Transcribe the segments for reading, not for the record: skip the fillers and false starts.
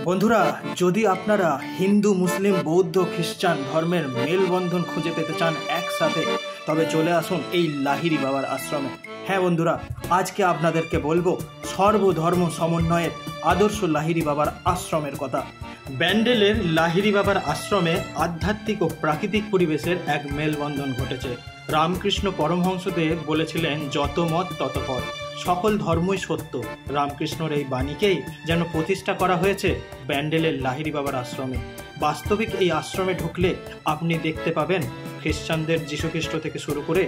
বন্ধুরা, যদি আপনারা হিন্দু, মুসলিম, বৌদ্ধ, খ্রিস্টান ধর্মের মেলবন্ধন খুঁজে পেতে চান একসাথে, তবে চলে আসুন এই লাহিড়ী বাবার আশ্রমে। হ্যাঁ বন্ধুরা, আজকে আপনাদেরকে বলবো সর্বধর্ম সমন্বয়ের আদর্শ লাহিড়ী বাবার আশ্রমের কথা। ব্যান্ডেলের লাহিড়ী বাবার আশ্রমে আধ্যাত্মিক ও প্রাকৃতিক পরিবেশের এক মেলবন্ধন ঘটেছে। রামকৃষ্ণ পরমহংসদেব বলেছিলেন, যত মত তত পথ, সকল ধর্মই সত্য। রামকৃষ্ণর এই বাণীকেই যেন প্রতিষ্ঠা করা হয়েছে ব্যান্ডেলের লাহিড়ী বাবার আশ্রমে। বাস্তবিক এই আশ্রমে ঢুকলে আপনি দেখতে পাবেন খ্রিস্টানদের যীশুখ্রিস্ট থেকে শুরু করে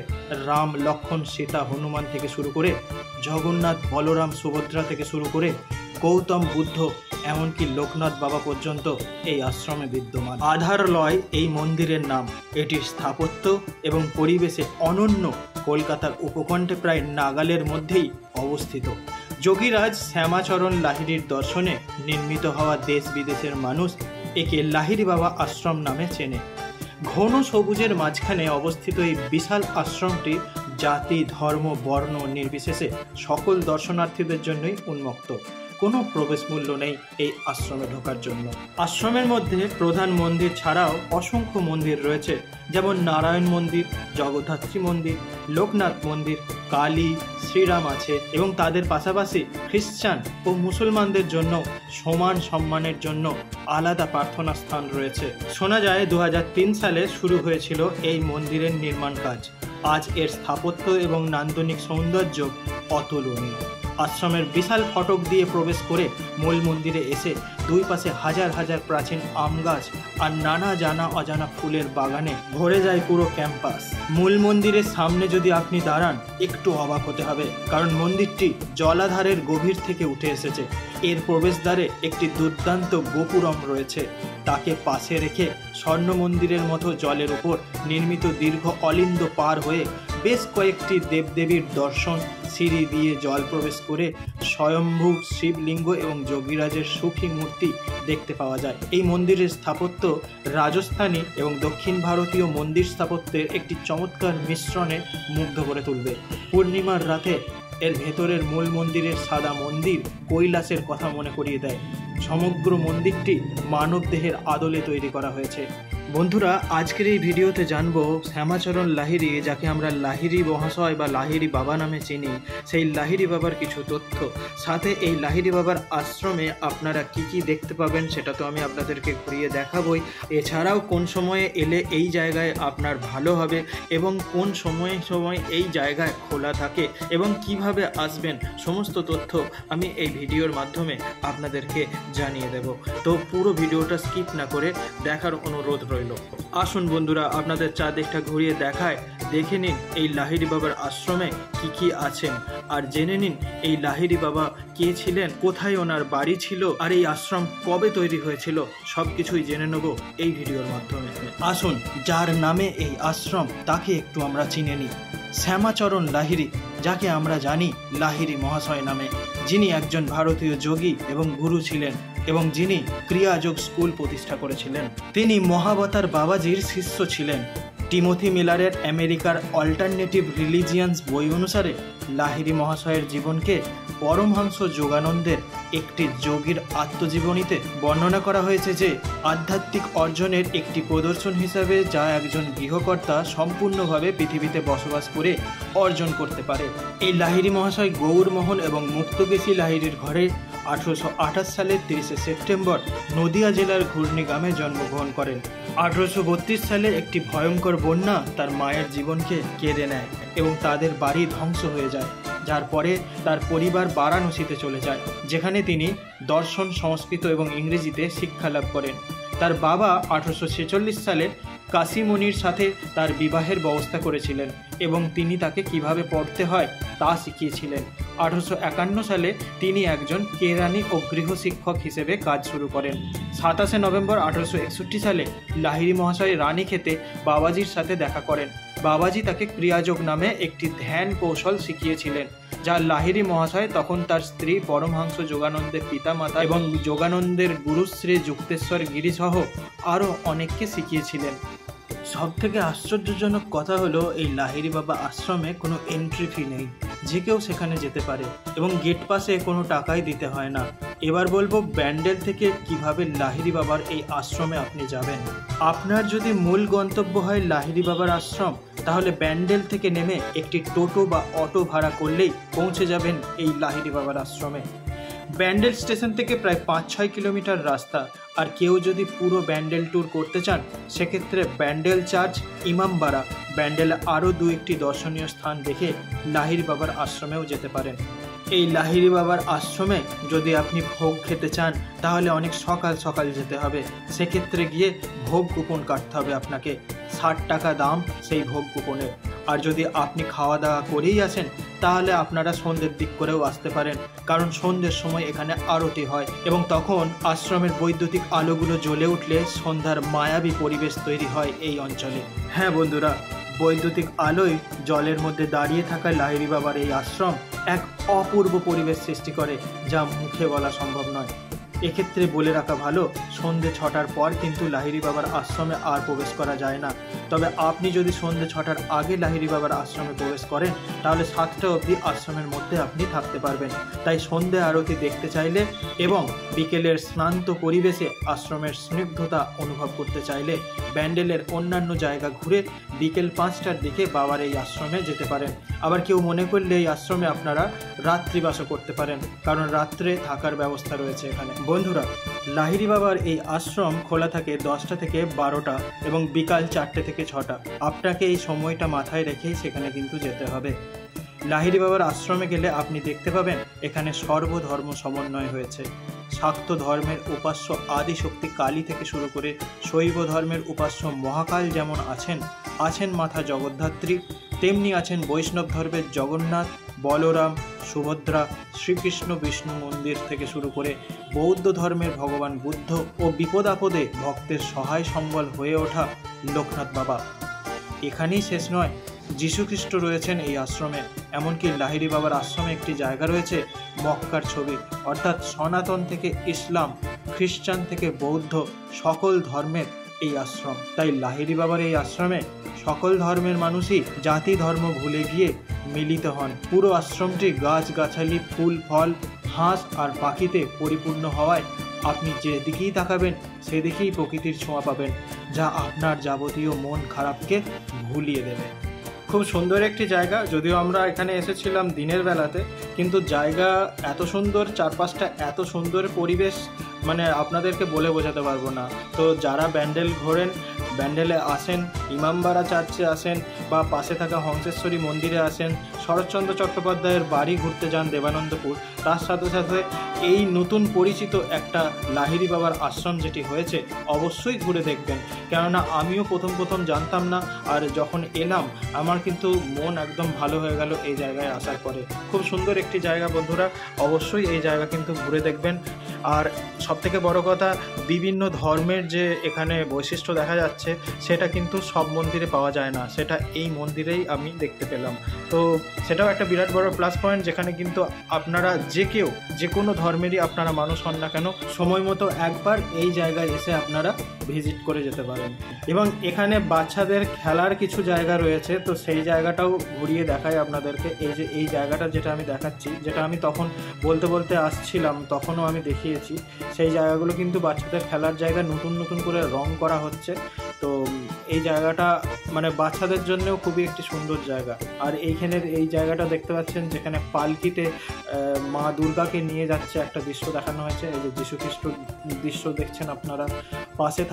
রাম, লক্ষ্মণ, সীতা, হনুমান থেকে শুরু করে জগন্নাথ, বলরাম, সুভদ্রা থেকে শুরু করে গৌতম বুদ্ধ, এমনকি লোকনাথ বাবা পর্যন্ত এই আশ্রমে বিদ্যমান। আধারলয় এই মন্দিরের নাম। এটির স্থাপত্য এবং পরিবেশে অনন্য। কলকাতার উপকণ্ঠে প্রায় নাগালের মধ্যেই অবস্থিত। যোগীরাজ শ্যামাচরণ লাহিড়ীর দর্শনে নির্মিত হওয়া দেশ বিদেশের মানুষ একে লাহিড়ী বাবা আশ্রম নামে চেনে। ঘন সবুজের মাঝখানে অবস্থিত এই বিশাল আশ্রমটি জাতি, ধর্ম, বর্ণ নির্বিশেষে সকল দর্শনার্থীদের জন্যই উন্মুক্ত। কোনো প্রবেশ মূল্য নেই এই আশ্রমে ঢোকার জন্য। আশ্রমের মধ্যে প্রধান মন্দির ছাড়াও অসংখ্য মন্দির রয়েছে, যেমন নারায়ণ মন্দির, জগদ্ধাত্রী মন্দির, লোকনাথ মন্দির, কালী, শ্রীরাম আছে এবং তাদের পাশাপাশি খ্রিস্টান ও মুসলমানদের জন্য সমান সম্মানের জন্য আলাদা প্রার্থনা স্থান রয়েছে। শোনা যায় 2003 সালে শুরু হয়েছিল এই মন্দিরের নির্মাণ কাজ। আজ এর স্থাপত্য এবং নান্দনিক সৌন্দর্য অতুলনীয়। আশ্রমের বিশাল ফটক দিয়ে প্রবেশ করে মূল মন্দিরে এসে দুই পাশে হাজার হাজার প্রাচীন আম গাছ আর নানা জানা অজানা ফুলের বাগানে ভরে যায় পুরো ক্যাম্পাস। মূল মন্দিরের সামনে যদি আপনি দাঁড়ান, একটু অবাক হতে হবে, কারণ মন্দিরটি জলাধারের গভীর থেকে উঠে এসেছে। এর প্রবেশদ্বারে একটি দুর্দান্ত গোপুরম রয়েছে। তাকে পাশে রেখে স্বর্ণ মন্দিরের মতো জলের উপর নির্মিত দীর্ঘ অলিন্দ পার হয়ে বেশ কয়েকটি দেবদেবীর দর্শন, সিঁড়ি দিয়ে জল প্রবেশ করে স্বয়ম্ভু শিবলিঙ্গ এবং যোগীরাজের সুখী মূর্তি দেখতে পাওয়া যায়। এই মন্দিরের স্থাপত্য রাজস্থানী এবং দক্ষিণ ভারতীয় মন্দির স্থাপত্যের একটি চমৎকার মিশ্রণে মুগ্ধ করে তুলবে। পূর্ণিমার রাতে এর ভেতরের মূল মন্দিরের সাদা মন্দির কৈলাসের কথা মনে করিয়ে দেয়। সমগ্র মন্দিরটি মানব দেহের আদলে তৈরি করা হয়েছে। বন্ধুরা, আজকের এই ভিডিওতে জানবো শ্যামাচরণ লাহিড়ী, যাকে আমরা লাহিড়ী মহাশয় বা লাহিড়ী বাবা নামে চিনি, সেই লাহিড়ী বাবার কিছু তথ্য। সাথে এই লাহিড়ী বাবার আশ্রমে আপনারা কি দেখতে পাবেন সেটা তো আমি আপনাদেরকে ঘুরিয়ে দেখাবই। এছাড়াও কোন সময়ে এলে এই জায়গায় আপনার ভালো হবে এবং কোন সময় এই জায়গায় খোলা থাকে এবং কিভাবে আসবেন, সমস্ত তথ্য আমি এই ভিডিওর মাধ্যমে আপনাদেরকে জানিয়ে দেব। তো পুরো ভিডিওটা স্কিপ না করে দেখার অনুরোধ রইল। আসুন বন্ধুরা, আপনাদের চারদিকটা ঘুরিয়ে দেখায়, দেখে নিন এই লাহিড়ী বাবার আশ্রমে কি আছেন, আর জেনে নিন এই লাহিড়ী বাবা কে ছিলেন, কোথায় ওনার বাড়ি ছিল, আর এই আশ্রম কবে তৈরি হয়েছিল, সবকিছুই জেনে নেব এই ভিডিওর মাধ্যমে। আসুন, যার নামে এই আশ্রম তাকে একটু আমরা চিনে নিই। শ্যামাচরণ লাহিড়ী, যাকে আমরা জানি লাহিড়ী মহাশয় নামে, যিনি একজন ভারতীয় যোগী এবং গুরু ছিলেন এবং যিনি ক্রিয়াযোগ স্কুল প্রতিষ্ঠা করেছিলেন। তিনি মহাবতার বাবাজির শিষ্য ছিলেন। টিমোথি মিলারের আমেরিকার অল্টারনেটিভ রিলিজিয়ান্স বই অনুসারে লাহিড়ী মহাশয়ের জীবনকে পরমহংস যোগানন্দের একটি যোগীর আত্মজীবনীতে বর্ণনা করা হয়েছে, যে আধ্যাত্মিক অর্জনের একটি প্রদর্শন হিসাবে যা একজন গৃহকর্তা সম্পূর্ণভাবে পৃথিবীতে বসবাস করে অর্জন করতে পারে। এই লাহিড়ী মহাশয় গৌরমোহন এবং মুক্তকেশী লাহিড়ীর ঘরে 1828 সালের 30 সেপ্টেম্বর নদিয়া জেলার ঘূর্ণি গ্রামে জন্মগ্রহণ করেন। 1832 সালে একটি ভয়ঙ্কর বন্যা তার মায়ের জীবনকে কেড়ে নেয় এবং তাদের বাড়ি ধ্বংস হয়ে যায়, যার পরে তার পরিবার বারাণসীতে চলে যায়, যেখানে তিনি দর্শন, সংস্কৃত এবং ইংরেজিতে শিক্ষা লাভ করেন। তার বাবা 1846 সালে কাশীমণির সাথে তার বিবাহের ব্যবস্থা করেছিলেন এবং তিনি তাকে কিভাবে পড়তে হয় তা শিখিয়েছিলেন। 1851 সালে তিনি একজন কেরানি ও গৃহশিক্ষক হিসেবে কাজ শুরু করেন। 27 নভেম্বর 1861 সালে লাহিড়ী মহাশয় রানীক্ষেতে বাবাজির সাথে দেখা করেন। বাবাজি তাকে ক্রিয়াযোগ নামে একটি ধ্যান কৌশল শিখিয়েছিলেন, যা লাহিড়ী মহাশয় তখন তার স্ত্রী পরমহংস যোগানন্দের পিতামাতা এবং যোগানন্দের গুরুশ্রী যুক্তেশ্বর গিরি সহ আরও অনেককে শিখিয়েছিলেন। সব থেকে আশ্চর্যজনক কথা হলো, এই লাহিড়ী বাবা আশ্রমে কোনো এন্ট্রি ফি নেই। যে কেউ সেখানে যেতে পারে এবং গেট পাসে কোনো টাকাই দিতে হয় না। এবার বলবো ব্যান্ডেল থেকে কিভাবে লাহিড়ী বাবার এই আশ্রমে আপনি যাবেন। আপনার যদি মূল গন্তব্য হয় লাহিড়ী বাবার আশ্রম, তাহলে ব্যান্ডেল থেকে নেমে একটি টোটো বা অটো ভাড়া করলেই পৌঁছে যাবেন এই লাহিড়ী বাবার আশ্রমে। ব্যান্ডেল স্টেশন থেকে প্রায় 5-6 কিলোমিটার রাস্তা। আর কেউ যদি পুরো ব্যান্ডেল ট্যুর করতে চান, সেক্ষেত্রে ব্যান্ডেল চার্চ, ইমামবাড়া, ব্যান্ডেলে আরও 2-1টি দর্শনীয় স্থান দেখে লাহিড়ী বাবার আশ্রমেও যেতে পারেন। এই লাহিড়ী বাবার আশ্রমে যদি আপনি ভোগ খেতে চান, তাহলে অনেক সকাল সকাল যেতে হবে। সেক্ষেত্রে গিয়ে ভোগ কুপন কাটতে হবে আপনাকে। 60 টাকা দাম সেই ভোগ কুপনের। আর যদি আপনি খাওয়া দাওয়া করেই আসেন, তাহলে আপনারা সন্ধ্যের দিক করেও আসতে পারেন, কারণ সন্ধ্যের সময় এখানে আরতি হয় এবং তখন আশ্রমের বৈদ্যুতিক আলোগুলো জ্বলে উঠলে সন্ধ্যার মায়াবী পরিবেশ তৈরি হয় এই অঞ্চলে। হ্যাঁ বন্ধুরা, বৈদ্যুতিক আলোয় জলের মধ্যে দাঁড়িয়ে থাকা লাহিড়ী বাবার এই আশ্রম এক অপূর্ব পরিবেশ সৃষ্টি করে, যা মুখে বলা সম্ভব নয়। এক্ষেত্রে বলে রাখা ভালো, সন্ধ্যে 6টার পর কিন্তু লাহিড়ী বাবার আশ্রমে আর প্রবেশ করা যায় না। তবে আপনি যদি সন্ধ্যে 6টার আগে লাহিড়ী বাবার আশ্রমে প্রবেশ করেন, তাহলে 7টা অবধি আশ্রমের মধ্যে আপনি থাকতে পারবেন। তাই সন্ধ্যে আরতি দেখতে চাইলে এবং বিকেলের স্নান্ত পরিবেশে আশ্রমের স্নিগ্ধতা অনুভব করতে চাইলে ব্যান্ডেলের অন্যান্য জায়গা ঘুরে বিকেল 5টার দিকে বাবার এই আশ্রমে যেতে পারেন। আবার কেউ মনে করলে এই আশ্রমে আপনারা রাত্রিবাসও করতে পারেন, কারণ রাত্রে থাকার ব্যবস্থা রয়েছে এখানে। বন্ধুরা, লাহিড়ী বাবার এই আশ্রম খোলা থাকে 10টা থেকে 12টা এবং বিকাল 4টে থেকে 6টা। আপনাকে এই সময়টা মাথায় রেখেই সেখানে কিন্তু যেতে হবে। লাহিড়ী বাবার আশ্রমে গেলে আপনি দেখতে পাবেন এখানে সর্বধর্ম সমন্বয় হয়েছে। শাক্ত ধর্মের উপাস্য আদিশক্তি কালী থেকে শুরু করে শৈব ধর্মের উপাস্য মহাকাল যেমন আছেন মাতা জগদ্ধাত্রী, তেমনি আছেন বৈষ্ণব ধর্মের জগন্নাথ, বলরাম, সুভদ্রা, শ্রীকৃষ্ণ, বিষ্ণু মন্দির থেকে শুরু করে বৌদ্ধ ধর্মের ভগবান বুদ্ধ ও বিপদ আপদে ভক্তের সহায় সম্বল হয়ে ওঠা লোকনাথ বাবা। এখানেই শেষ নয়, যীশুখ্রিস্ট রয়েছেন এই আশ্রমে। এমনকি লাহিড়ী বাবার আশ্রমে একটি জায়গা রয়েছে মক্কার ছবি, অর্থাৎ সনাতন থেকে ইসলাম, খ্রিস্টান থেকে বৌদ্ধ, সকল ধর্মের এই আশ্রম। তাই লাহিড়ী বাবার এই আশ্রমে সকল ধর্মের মানুষই জাতি ধর্ম ভুলে গিয়ে মিলিত হন। পুরো আশ্রমটি গাছগাছালি, ফুল ফল, হাঁস আর পাখিতে পরিপূর্ণ হওয়ায় আপনি যেদিকেই তাকাবেন সেদিকেই প্রকৃতির ছোঁয়া পাবেন, যা আপনার যাবতীয় মন খারাপকে ভুলিয়ে দেবে। খুব সুন্দর একটি জায়গা। যদিও আমরা এখানে এসেছিলাম দিনের বেলাতে, কিন্তু জায়গা এত সুন্দর, চারপাশটা এত সুন্দর পরিবেশ, মানে আপনাদেরকে বলে বোঝাতে পারবো না। তো যারা ব্যান্ডেল ঘোরেন, ব্যান্ডেলে আসেন, ইমামবাড়া চার্চে আসেন বা পাশে থাকা হংসেশ্বরী মন্দিরে আসেন, শরৎচন্দ্র চট্টোপাধ্যায়ের বাড়ি ঘুরতে যান দেবানন্দপুর, তার সাথে সাথে এই নতুন পরিচিত একটা লাহিড়ী বাবার আশ্রম যেটি হয়েছে অবশ্যই ঘুরে দেখবেন। কেননা আমিও প্রথম জানতাম না, আর যখন এলাম আমার কিন্তু মন একদম ভালো হয়ে গেল এই জায়গায় আসার পরে। খুব সুন্দর একটি জায়গা বন্ধুরা, অবশ্যই এই জায়গা কিন্তু ঘুরে দেখবেন। আর সবথেকে বড় কথা, বিভিন্ন ধর্মের যে এখানে বৈশিষ্ট্য দেখা যাচ্ছে সেটা কিন্তু সব মন্দিরে পাওয়া যায় না, সেটা এই মন্দিরেই আমি দেখতে পেলাম। তো সেটাও একটা বিরাট বড় প্লাস পয়েন্ট, যেখানে কিন্তু আপনারা যে কোনো ধর্মেরই আপনারা মানুষ হন না কেন, সময় মতো একবার এই জায়গায় এসে আপনারা ভিজিট করে যেতে পারেন। এবং এখানে বাচ্চাদের খেলার কিছু জায়গা রয়েছে, তো সেই জায়গাটাও ঘুরিয়ে দেখাই আপনাদেরকে। এই জায়গাটা যেটা আমি দেখাচ্ছি, যেটা আমি তখন বলতে আসছিলাম, তখনও আমি দেখিয়েছি, সেই জায়গাগুলো কিন্তু বাচ্চাদের খেলার জায়গা নতুন করে রং করা হচ্ছে। তো এই জায়গাটা মানে বাচ্চাদের জন্যও খুবই একটি সুন্দর জায়গা। আর এইখানের এই জায়গাটা দেখতে পাচ্ছেন, যেখানে পালকিতে মা দুর্গাকে নিয়ে যাচ্ছে একটা দৃশ্য দেখানো হয়েছে। এই যে যীশুখ্রিস্ট দৃশ্য দেখছেন আপনারা। পাশে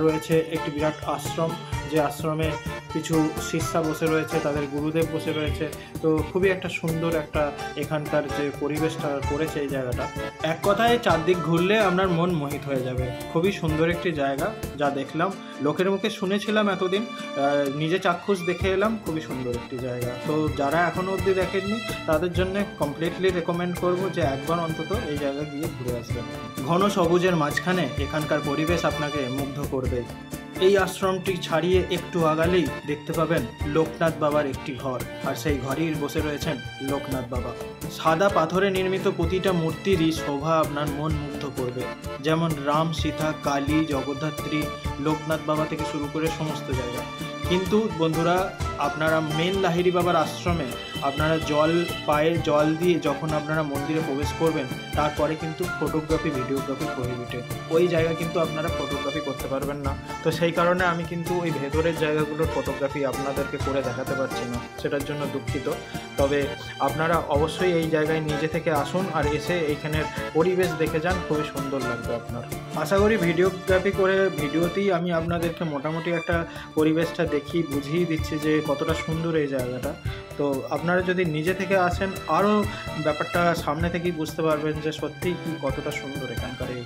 রয়েছে একটি বিরাট আশ্রম, যে আশ্রমে কিছু শিষ্যা বসে রয়েছে, তাদের গুরুদেব বসে রয়েছে। তো খুবই একটা সুন্দর একটা এখানকার যে পরিবেশটা করেছে এই জায়গাটা, এক কথায় চারদিক ঘুরলে আপনার মন মোহিত হয়ে যাবে। খুবই সুন্দর একটি জায়গা, যা দেখলাম, লোকের মুখে শুনেছিলাম এতদিন, নিজে চাক্ষুষ দেখে এলাম। খুবই সুন্দর একটি জায়গা। তো যারা এখনও অবধি দেখেননি তাদের জন্য কমপ্লিটলি রেকমেন্ড করবো যে একবার অন্তত এই জায়গা গিয়ে ঘুরে আসবেন। ঘন সবুজের মাঝখানে এখানকার পরিবেশ আপনাকে মুগ্ধ করবে। এই আশ্রমটি ছাড়িয়ে একটু আগালেই দেখতে পাবেন লোকনাথ বাবার একটি ঘর, আর সেই ঘরেই বসে রয়েছেন লোকনাথ বাবা। সাদা পাথরে নির্মিত প্রতিটা মূর্তিরই শোভা আপনার মন মুগ্ধ করবে, যেমন রাম, সীতা, কালী, জগদ্ধাত্রী, লোকনাথ বাবা থেকে শুরু করে সমস্ত জায়গা। কিন্তু বন্ধুরা, আপনারা মেন লাহিড়ী বাবার আশ্রমে আপনারা পায়ে জল দিয়ে যখন আপনারা মন্দিরে প্রবেশ করবেন তারপরে কিন্তু ফটোগ্রাফি ভিডিওগ্রাফি প্রহিবিটেড। ওই জায়গা কিন্তু আপনারা ফটোগ্রাফি করতে পারবেন না। তো সেই কারণে আমি কিন্তু ওই ভেতরের জায়গাগুলোর ফটোগ্রাফি আপনাদেরকে করে দেখাতে পারছি না, সেটার জন্য দুঃখিত। তবে আপনারা অবশ্যই এই জায়গায় নিজে থেকে আসুন আর এসে এইখানের পরিবেশ দেখে যান, খুবই সুন্দর লাগবে আপনার। আশা করি ভিডিওগ্রাফি করে ভিডিওতেই আমি আপনাদেরকে মোটামুটি একটা পরিবেশটা দেখিয়ে বুঝিয়ে দিচ্ছি যে কতটা সুন্দর এই জায়গাটা। তো আপনারা যদি নিজে থেকে আসেন আরও ব্যাপারটা সামনে থেকেই বুঝতে পারবেন যে সত্যিই কি কতটা সুন্দর এখানকার এই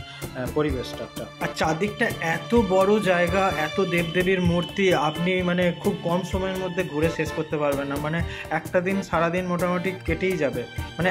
পরিবেশটা। আর চারদিকটা এত বড় জায়গা, এত দেবদেবীর মূর্তি, আপনি মানে খুব কম সময়ের মধ্যে ঘুরে শেষ করতে পারবেন না। মানে একটা দিন সারাদিন মোটামুটি কেটেই যাবে, মানে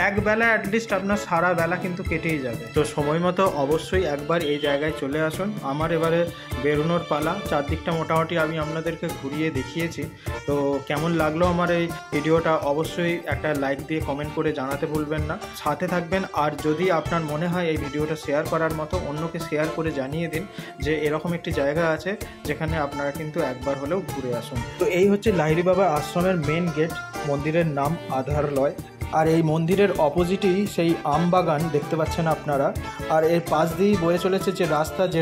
এক বেলা অ্যাটলিস্ট আপনার সারা বেলা কিন্তু কেটেই যাবে। তো সময় মতো অবশ্যই একবার এই জায়গায় চলে আসুন। আমার এবারে বেরোনোর পালা। চারদিকটা মোটামুটি আমি আপনাদেরকে ঘুরিয়ে দেখিয়েছি। তো কেমন লাগলো আমার এই ভিডিওটা অবশ্যই একটা লাইক দিয়ে কমেন্ট করে জানাতে ভুলবেন না। সাথে থাকবেন। আর যদি আপনার মনে হয় এই ভিডিওটা শেয়ার করার মতো, অন্যকে শেয়ার করে জানিয়ে দিন যে এরকম একটি জায়গা আছে যেখানে আপনারা কিন্তু একবার হলেও ঘুরে আসুন। তো এই হচ্ছে লাহিড়ী বাবা আশ্রমের মেন গেট। মন্দিরের নাম আধারলয়। আর এই মন্দিরের অপোজিটেই সেই আমবাগান দেখতে পাচ্ছেন আপনারা। আর এর পাশ দিয়েই বয়ে চলেছে যে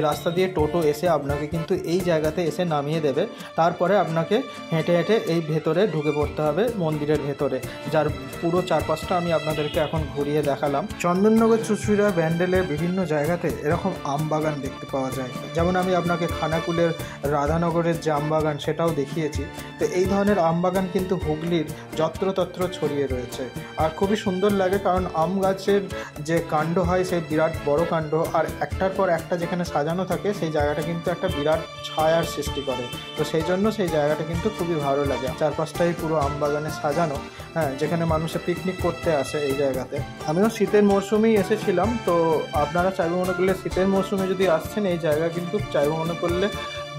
রাস্তা দিয়ে টোটো এসে আপনাকে কিন্তু এই জায়গাতে এসে নামিয়ে দেবে। তারপরে আপনাকে হেঁটে হেঁটে এই ভেতরে ঢুকে পড়তে হবে মন্দিরের ভেতরে, যার পুরো চারপাশটা আমি আপনাদেরকে এখন ঘুরিয়ে দেখালাম। চন্দননগর, চুঁচুড়া, ব্যান্ডেলের বিভিন্ন জায়গাতে এরকম আমবাগান দেখতে পাওয়া যায়। যেমন আমি আপনাকে খানাকুলের রাধানগরের যে আমবাগান সেটাও দেখিয়েছি। তো এই ধরনের আমবাগান কিন্তু হুগলির যত্রতত্র ছড়িয়ে রয়েছে। আর খুবই সুন্দর লাগে, কারণ আম গাছের যে কাণ্ড হয় সেই বিরাট বড় কাণ্ড, আর একটার পর একটা যেখানে সাজানো থাকে সেই জায়গাটা কিন্তু একটা বিরাট ছায়ার সৃষ্টি করে। তো সেই জন্য সেই জায়গাটা কিন্তু খুবই ভালো লাগে। চারপাশটাই পুরো আম বাগানে সাজানো, হ্যাঁ, যেখানে মানুষে পিকনিক করতে আসে এই জায়গাতে। আমিও শীতের মরশুমেই এসেছিলাম। তো আপনারা চাইবে মনে করলে শীতের মরশুমে যদি আসছেন এই জায়গা কিন্তু চাইবে মনে করলে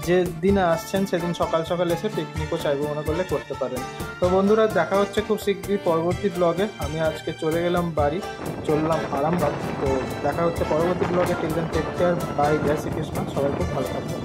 যে দিনে আসছেন সেদিন সকাল সকাল এসে পিকনিকও চাইবে মনে করলে করতে পারেন। তো বন্ধুরা, দেখা হচ্ছে খুব শীঘ্রই পরবর্তী ব্লগে। আমি আজকে চলে গেলাম বাড়ি, চললাম আরামবাগ। তো দেখা হচ্ছে পরবর্তী ব্লগে। Till then take care, bye, জয় শ্রীকৃষ্ণ। সবাই খুব ভালো থাকবেন।